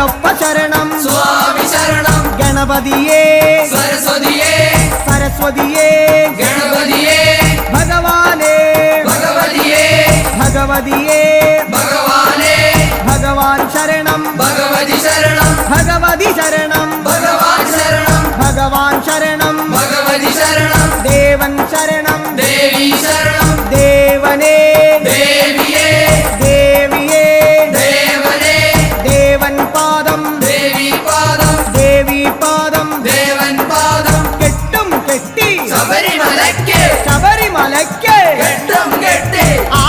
അയ്യപ്പ ശരണം സ്വാമി ശരണം ഗണപതിയേ സരസ്വതിയേ സരസ്വതിയേ ഗണപതിയേ ഭഗവാനേ ഭഗവതിയേ ഭഗവതിയേ ഭഗവാനേ ഭഗവാൻ ശരണം ഭഗവതി ശരണം ഭഗവതി ശരണം ഭഗവാൻ ശരണം ഭഗവാൻ ശരണം ഭഗവതി ശരണം ദേവൻ ശരണം ദേവി ശരണം ദേവനേ ദേവിയേ ദേവിയേ ദേവനേ ദേവൻ പാദം ദേവി പാദം ദേവി പാദം ദേവൻ പാദം കെട്ടും കെട്ടി ശബരിമലയ്ക്ക് ശബരിമലയ്ക്ക് കെട്ടും കെട്ടി ആ